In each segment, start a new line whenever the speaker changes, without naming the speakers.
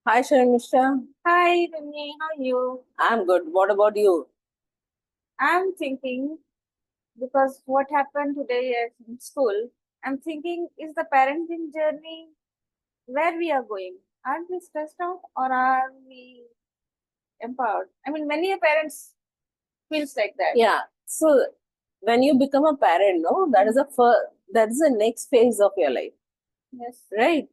Hi, Sharmishra.
Hi, Remy, how are you?
I'm good. What about you?
I'm thinking because what happened today in school, I'm thinking is the parenting journey where we are going? Aren't we stressed out or are we empowered? I mean, many parents feels like that.
Yeah. So when you become a parent, no, that is
Mm.
a that is the next phase of your life,
Yes.
right?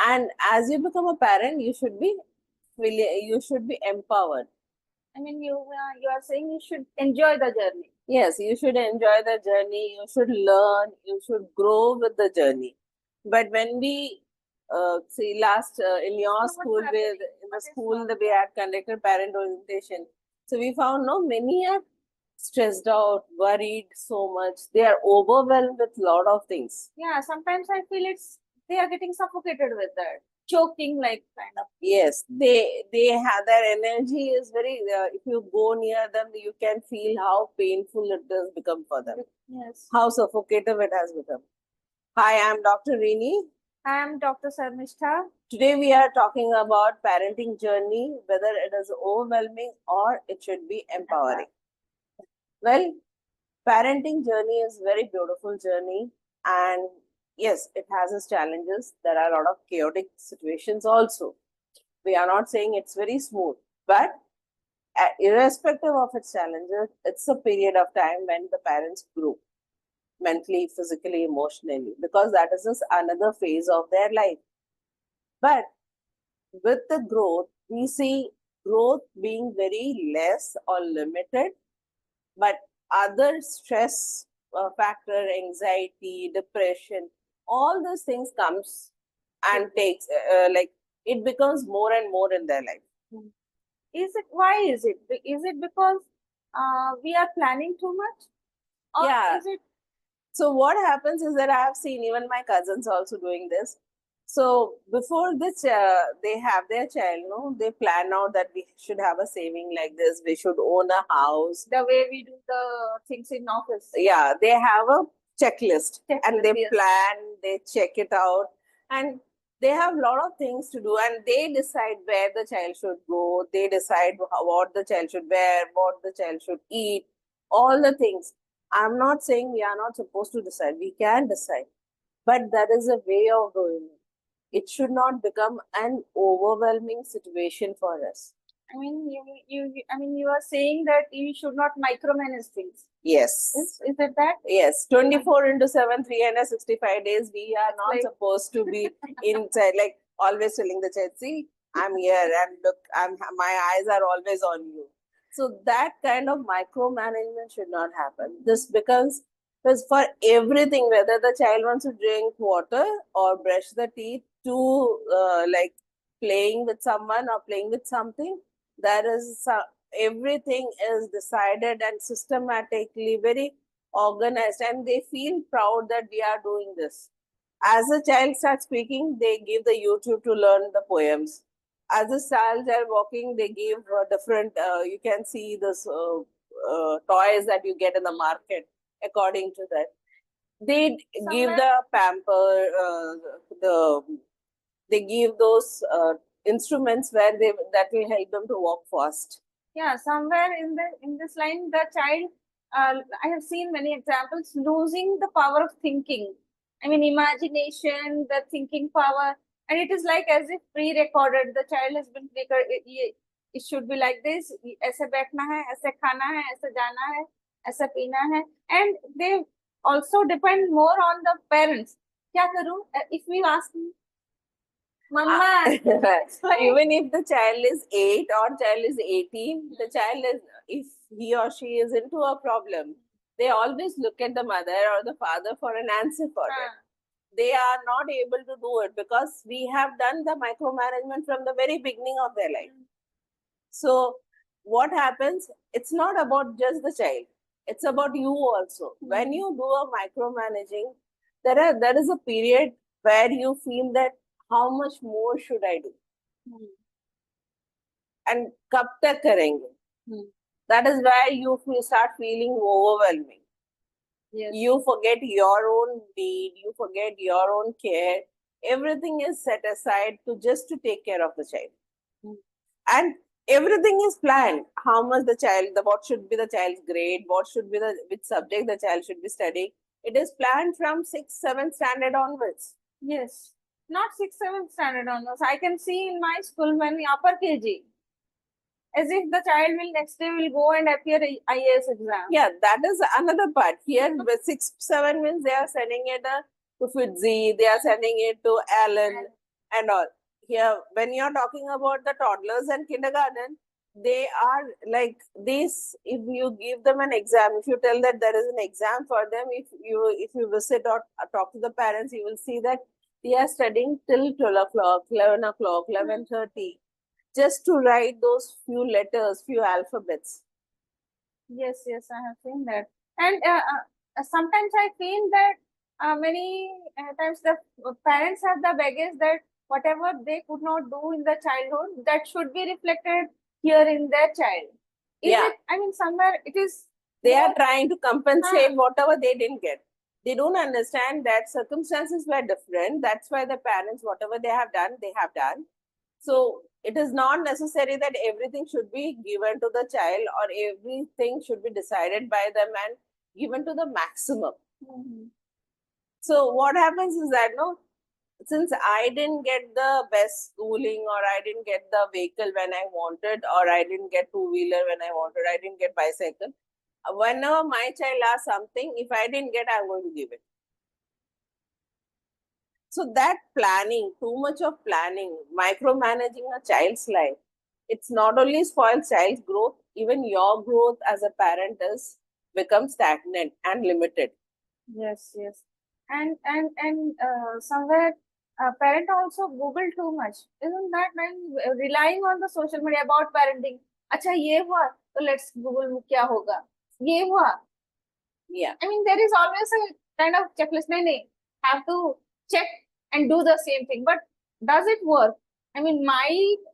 And as you become a parent, you should be empowered.
I mean, you are saying you should enjoy the journey.
Yes, you should enjoy the journey. You should learn. You should grow with the journey. But when we see last in your
So what's
school, with
happening?
in the
What is
school
wrong?
that we had conducted parent orientation, so we found no many are stressed out, worried so much. They are overwhelmed with lot of things.
Yeah, sometimes I feel they are getting suffocated with that, choking like kind of.
Yes, they have their energy is very. If you go near them, you can feel how painful it has become for them.
Yes.
How suffocative it has become. Hi, I'm Dr. Rini.
I am Dr. Sarmishta.
Today we are talking about parenting journey, whether it is overwhelming or it should be empowering. Well, parenting journey is very beautiful journey, and yes, it has its challenges. There are a lot of chaotic situations also. We are not saying it's very smooth, but irrespective of its challenges, it's a period of time when the parents grow mentally, physically, emotionally, because that is just another phase of their life. But with the growth, we see growth being very less or limited, but other stress factor, anxiety, depression, all those things comes and takes like it becomes more and more in their life.
Hmm. Is it why is it? Is it because we are planning too much? Or
Yeah.
is it
So what happens is that I have seen even my cousins also doing this. So before this, they have their child, no, they plan out that we should have a saving like this. We should own a house.
the way we do the things in office?
Yeah, they have a checklist and
Checklist,
they
yes.
plan, they check it out, and they have a lot of things to do, and they decide where the child should go. They decide what the child should wear, what the child should eat, all the things. I'm not saying we are not supposed to decide. We can decide, but that is a way of doing it. It should not become an overwhelming situation for us.
I mean, I mean, you are saying that you should not micromanage things.
Yes.
Is it that?
Yes, 24 into 7, 365 days, we are
It's
not
like
supposed to be inside, like always telling the child, see, I'm here and look, my eyes are always on you. So that kind of micromanagement should not happen. This becomes, because for everything, whether the child wants to drink water or brush the teeth to like playing with someone or playing with something, there is everything is decided and systematically very organized, and they feel proud that we are doing this. As a child starts speaking, they give the YouTube to learn the poems. As a child are walking, they give different, you can see this toys that you get in the market according to that. They give
somewhere,
the pamper, they give those instruments where they that will help them to walk fast.
yeah, somewhere in this line, the child, I have seen many examples losing the power of thinking. I mean, imagination, the thinking power, and it is like as if pre-recorded. The child has been pre-recorded. It should be like this. ऐसे बैठना है, ऐसे खाना है, ऐसे जाना है, ऐसे पीना है, and they also depend more on the parents. क्या करूं? If we ask Mama,
Even if the child is 8 or child is 18, the child is, if he or she is into a problem, they always look at the mother or the father for an answer for it. They are not able to do it because we have done the micromanagement from the very beginning of their life. So, what happens? It's not about just the child, it's about you also. When you do a micromanaging, there is a period where you feel that how much more should I do? And कब तक करेंगे? That is where you start feeling overwhelming.
Yes.
You forget your own need, you forget your own care. Everything is set aside to just to take care of the child. And everything is planned. How much the child, what should be the child's grade, what should be the which subject the child should be studying. It is planned from 6th, 7th standard onwards.
Yes. Not 6th, 7th standard onwards. I can see in my school when we upper KG, as if the child will next day will go and appear IAS exam.
Yeah, that is another part. Here, with 6, 7 means they are sending it to Fitzy, they are sending it to Allen and all. Here, when you are talking about the toddlers and kindergarten, they are like this. If you give them an exam, if you tell that there is an exam for them, if you visit or talk to the parents, you will see that they are studying till 12 o'clock, 11 o'clock, 11:30, just to write those few letters, few alphabets.
Yes, yes, I have seen that. And sometimes I feel that many times the parents have the baggage that whatever they could not do in the childhood, that should be reflected here in their child. Is
Yeah.
it, I mean, somewhere it is.
They are
more-
trying to compensate whatever they didn't get. They don't understand that circumstances were different. That's why the parents, whatever they have done, they have done. So it is not necessary that everything should be given to the child or everything should be decided by them and given to the maximum.
Mhm.
So what happens is that no, since I didn't get the best schooling or I didn't get the vehicle when I wanted or I didn't get two-wheeler when I wanted, I didn't get bicycle. Whenever my child asks something, if I didn't get, I'm going to give it. So that planning, too much of planning, micromanaging a child's life, it's not only spoils child's growth, even your growth as a parent is becomes stagnant and limited.
Yes, yes. And somewhere parent also Google too much. Isn't that when relying on the social media about parenting? अच्छा ये हुआ तो let's Google में क्या होगा? ये हुआ.
Yeah.
I mean, there is always a kind of checklist. नहीं, have to check and do the same thing. But does it work? I mean,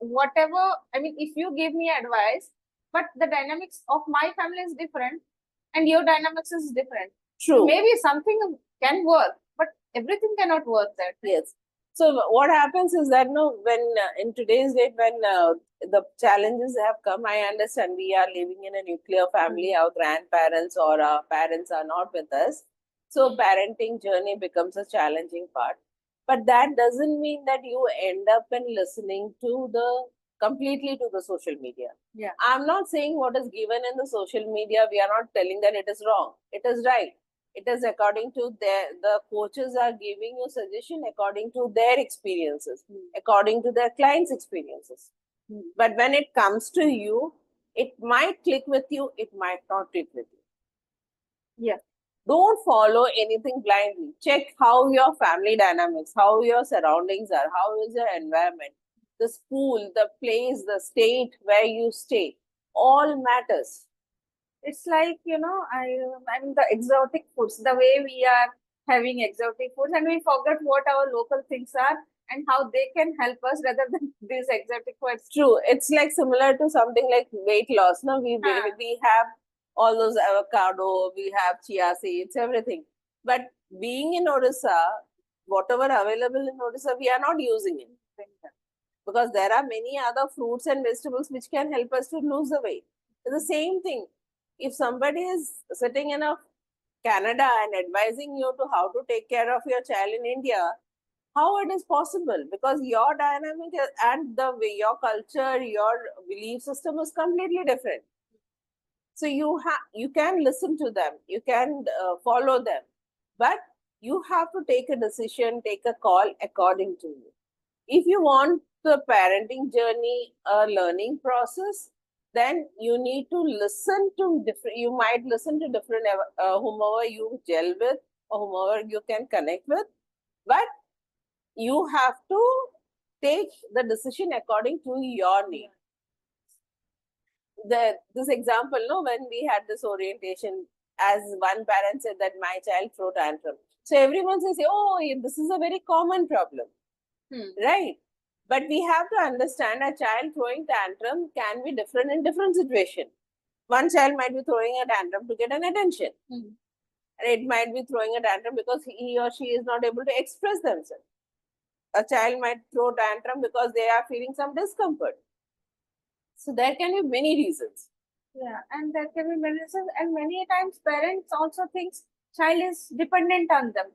whatever, I mean, if you give me advice, but the dynamics of my family is different and your dynamics is different.
True.
Maybe something can work, but everything cannot work that way.
Yes. So what happens is that no, when in today's date, when the challenges have come, I understand we are living in a nuclear family. Our grandparents or our parents are not with us, so parenting journey becomes a challenging part. But that doesn't mean that you end up in listening to the completely to the social media.
Yeah.
I'm not saying what is given in the social media. We are not telling that it is wrong. It is right. It is according to the coaches are giving you suggestion according to their experiences, according to their clients' experiences. But when it comes to you, it might click with you, it might not click with you.
Yeah.
Don't follow anything blindly. Check how your family dynamics, how your surroundings are, how is your environment, the school, the place, the state where you stay, all matters.
It's like, I mean, the exotic foods, the way we are having exotic foods, and we forget what our local things are and how they can help us rather than these exotic foods.
True. It's like similar to something like weight loss. No, we have all those avocado, we have chia seeds, everything. But being in Odisha, whatever available in Odisha, we are not using it. Because there are many other fruits and vegetables which can help us to lose the weight. It's the same thing. If somebody is sitting in a Canada and advising you to how to take care of your child in India, how it is possible? Because your dynamic and the way your culture, your belief system is completely different. So you can listen to them, you can follow them, but you have to take a decision, take a call according to you. If you want the parenting journey a learning process, then you need to listen to different. You might listen to different whomever you gel with or whomever you can connect with, but you have to take the decision according to your need. This example, no, when we had this orientation, as one parent said that my child throw tantrum. So everyone says, oh, this is a very common problem, right? But we have to understand a child throwing tantrum can be different in different situations. One child might be throwing a tantrum to get an attention. And it might be throwing a tantrum because he or she is not able to express themselves. A child might throw tantrum because they are feeling some discomfort. So there can be many reasons.
Yeah, and there can be many reasons, and many times parents also thinks child is dependent on them.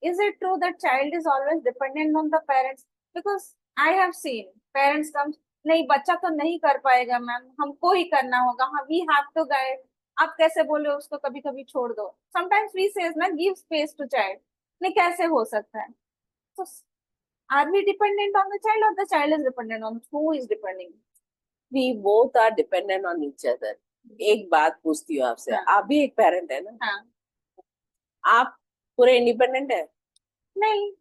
Is it true that child is always dependent on the parents? Because I have seen parents come, नहीं बच्चा तो नहीं कर पाएगा ma'am, हमको ही करना होगा, हाँ we have to guide. आप कैसे बोले उसको कभी कभी छोड़ दो. Sometimes we say ना give space to child. नहीं कैसे हो सकता है? So are we dependent on the child or the child is dependent on who is depending?
We both are dependent on each other. एक बात पूछती हूँ आपसे,
हाँ.
आप भी एक पेरेंट है ना?
हाँ.
आप पूरे इंडिपेंडेंट है?
नहीं.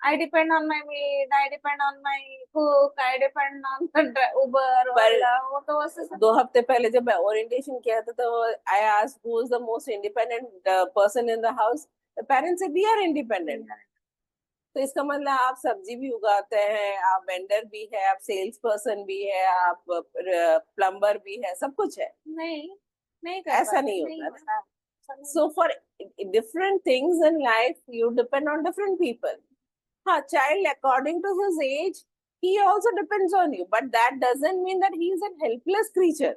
I depend on my maid, I depend on my cook, I depend on the Uber, Ola, वो तो बस
2 हफ्ते पहले जब मैं ओरिएंटेशन किया था तो I asked who is the most independent person in the house. The parents said we are independent. तो इसका मतलब आप सब्जी भी उगाते हैं, आप वेंडर भी है, आप सेल्स पर्सन भी है, आप प्लम्बर भी है, सब कुछ है.
नहीं
ऐसा नहीं होता ना. So for different things in life, you depend on different people. हाँ, child according to his age, he also depends on you, but that doesn't mean that he is a helpless creature.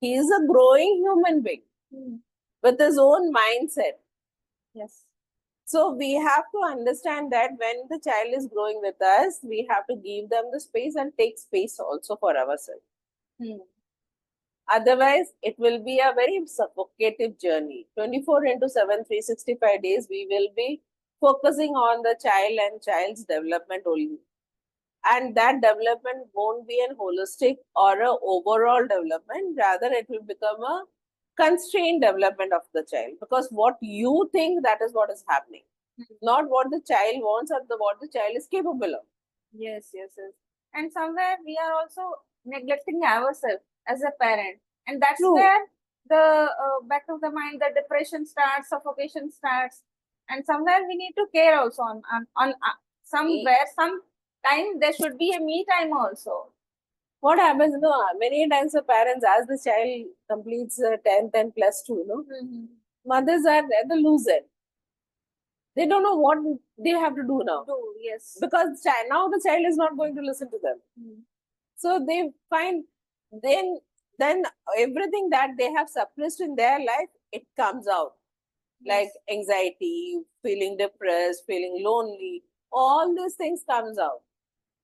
He is a growing human being with his own mindset.
Yes.
So we have to understand that when the child is growing with us, we have to give them the space and take space also for ourselves. Otherwise, it will be a very suffocative journey. 24/7, 365 days, we will be focusing on the child and child's development only. And that development won't be an holistic or an overall development. Rather, it will become a constrained development of the child. Because what you think, that is what is happening. Not what the child wants or what the child is capable of.
Yes. And somewhere we are also neglecting ourselves as a parent. And that's
True.
where the back of the mind, the depression starts, suffocation starts. And somewhere we need to care also on somewhere, some time there should be a me time also.
What happens, many times the parents, as the child completes 10th and +2, mothers are at the loose end. They don't know what they have to do now.
Yes.
Because now the child is not going to listen to them. So they find then everything that they have suppressed in their life, it comes out. Like anxiety, feeling depressed, feeling lonely, all these things comes out.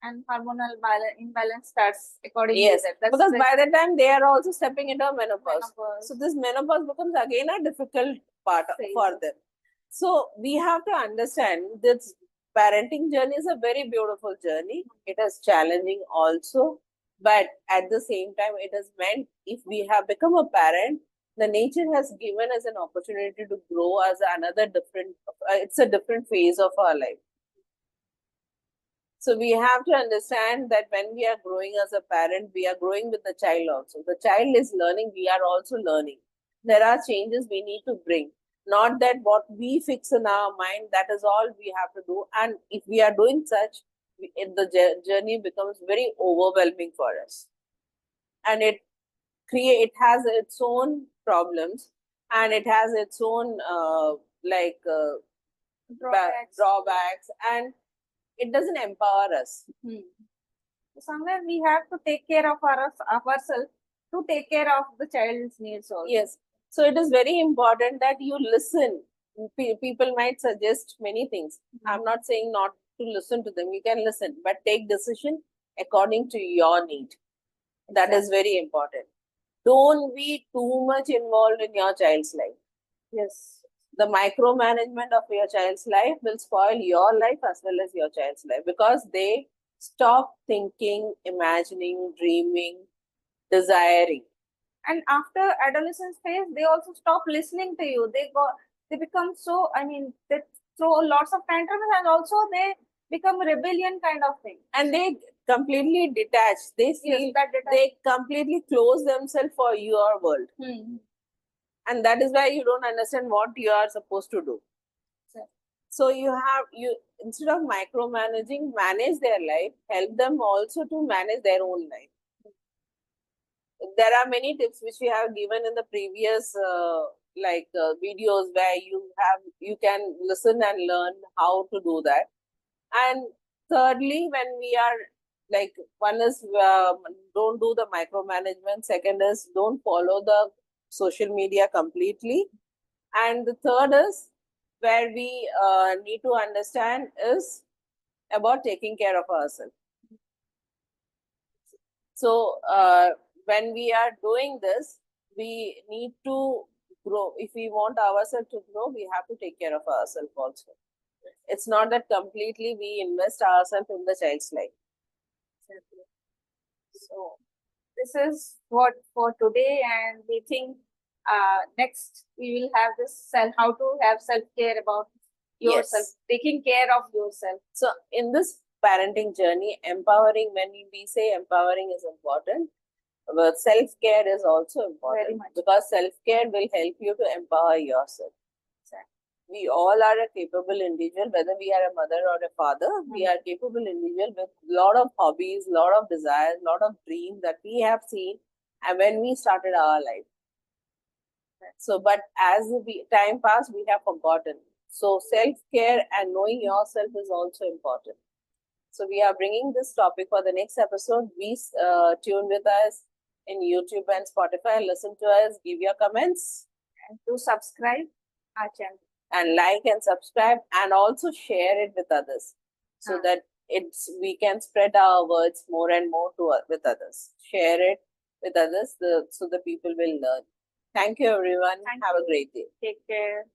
And hormonal imbalance starts accordingly.
Yes, because by the time they are also stepping into menopause. So this menopause becomes again a difficult part for them. So we have to understand this parenting journey is a very beautiful journey. It is challenging also, but at the same time, it is meant if we have become a parent, the nature has given us an opportunity to grow as another different, it's a different phase of our life. So we have to understand that when we are growing as a parent, we are growing with the child also. The child is learning, we are also learning. There are changes we need to bring. Not that what we fix in our mind, that is all we have to do. And if we are doing such, the journey becomes very overwhelming for us. And it has its own problems and it has its own drawbacks, and it doesn't empower us.
Somewhere we have to take care of ourselves to take care of the child's needs also.
Yes. So it is very important that you listen. People might suggest many things. I'm not saying not to listen to them. You can listen, but take decision according to your need. That is very important. Don't be too much involved in your child's life.
Yes.
The micromanagement of your child's life will spoil your life as well as your child's life, because they stop thinking, imagining, dreaming, desiring.
And after adolescence phase, they also stop listening to you. They become so, they throw lots of tantrums, and also they become rebellion kind of thing. And
they completely detach. They feel they completely close themselves for your world. And that is why you don't understand what you are supposed to do. So you instead of micromanaging, manage their life, help them also to manage their own life. There are many tips which we have given in the previous videos where you can listen and learn how to do that. And thirdly, when we are like one is don't do the micromanagement. Second is don't follow the social media completely. And the third is where we need to understand is about taking care of ourselves. So when we are doing this, we need to grow. If we want ourselves to grow, we have to take care of ourselves also. It's not that completely we invest ourselves in the child's life.
So this is what for today, and we think next we will have this how to have self-care about yourself,
Yes.
taking care of yourself.
So in this parenting journey, empowering, when we say empowering is important, but self-care is also important.
Very much.
Because self-care will help you to empower yourself. We all are a capable individual, whether we are a mother or a father, we are capable individual with lot of hobbies, lot of desires, lot of dreams that we have seen and when we started our life. So, but as time passed, we have forgotten. So, self-care and knowing yourself is also important. So, we are bringing this topic for the next episode. Please tune with us in YouTube and Spotify. Listen to us, give your comments,
And to subscribe our channel.
and like and subscribe, and also share it with others so that we can spread our words more and more with others. Share it with others so the people will learn. Thank you, everyone.
Thank
Have a great day.
Take care.